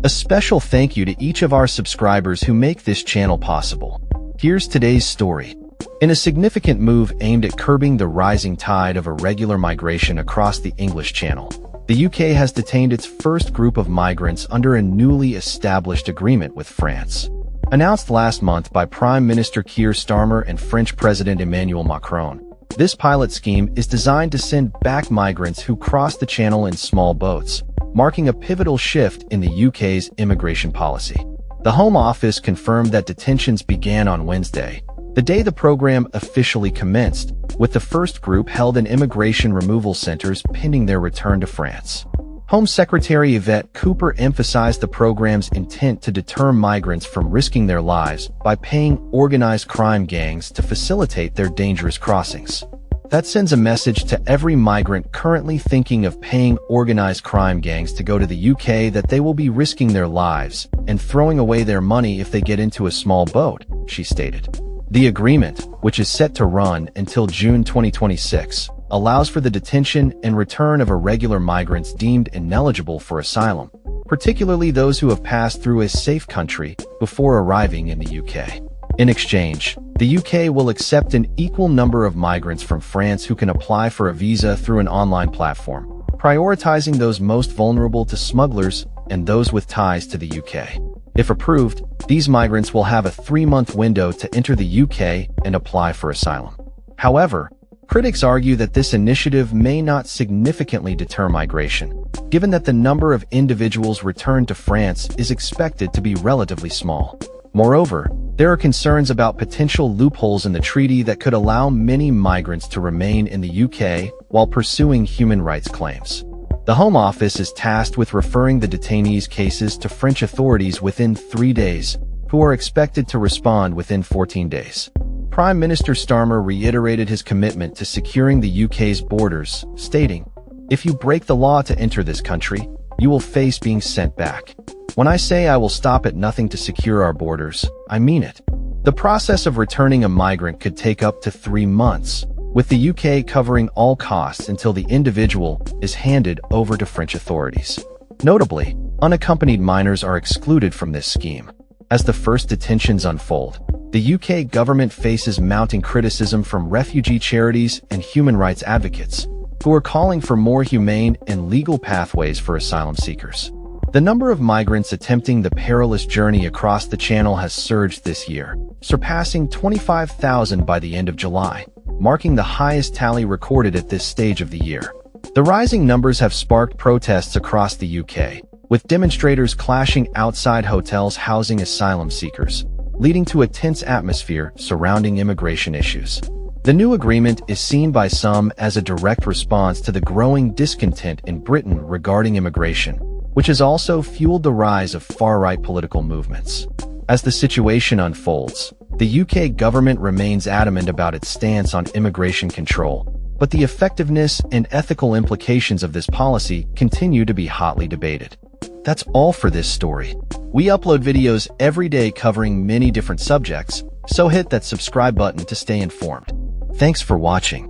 A special thank you to each of our subscribers who make this channel possible. Here's today's story. In a significant move aimed at curbing the rising tide of irregular migration across the English Channel, the UK has detained its first group of migrants under a newly established agreement with France. Announced last month by Prime Minister Keir and French President Emmanuel Macron, this pilot scheme is designed to send back migrants who cross the Channel in small boats, marking a pivotal shift in the UK's immigration policy. The Home Office confirmed that detentions began on Wednesday, the day the program officially commenced, with the first group held in immigration removal centers pending their return to France. Home Secretary Yvette Cooper emphasized the program's intent to deter migrants from risking their lives by paying organized crime gangs to facilitate their dangerous crossings. That sends a message to every migrant currently thinking of paying organized crime gangs to go to the UK that they will be risking their lives and throwing away their money if they get into a small boat, she stated. The agreement, which is set to run until June 2026, allows for the detention and return of irregular migrants deemed ineligible for asylum, particularly those who have passed through a safe country before arriving in the UK. In exchange, the UK will accept an equal number of migrants from France who can apply for a visa through an online platform, prioritizing those most vulnerable to smugglers and those with ties to the UK. If approved, these migrants will have a 3-month window to enter the UK and apply for asylum. However, critics argue that this initiative may not significantly deter migration, given that the number of individuals returned to France is expected to be relatively small. Moreover, there are concerns about potential loopholes in the treaty that could allow many migrants to remain in the UK while pursuing human rights claims. The Home Office is tasked with referring the detainees' cases to French authorities within 3 days, who are expected to respond within 14 days. Prime Minister Starmer reiterated his commitment to securing the UK's borders, stating, "If you break the law to enter this country, you will face being sent back. When I say I will stop at nothing to secure our borders, I mean it." The process of returning a migrant could take up to 3 months, with the UK covering all costs until the individual is handed over to French authorities. Notably, unaccompanied minors are excluded from this scheme. As the first detentions unfold, the UK government faces mounting criticism from refugee charities and human rights advocates, who are calling for more humane and legal pathways for asylum seekers. The number of migrants attempting the perilous journey across the Channel has surged this year, surpassing 25,000 by the end of July, marking the highest tally recorded at this stage of the year. The rising numbers have sparked protests across the UK, with demonstrators clashing outside hotels housing asylum seekers, leading to a tense atmosphere surrounding immigration issues. The new agreement is seen by some as a direct response to the growing discontent in Britain regarding immigration, which has also fueled the rise of far-right political movements. As the situation unfolds, the UK government remains adamant about its stance on immigration control, but the effectiveness and ethical implications of this policy continue to be hotly debated. That's all for this story. We upload videos every day covering many different subjects, so hit that subscribe button to stay informed. Thanks for watching.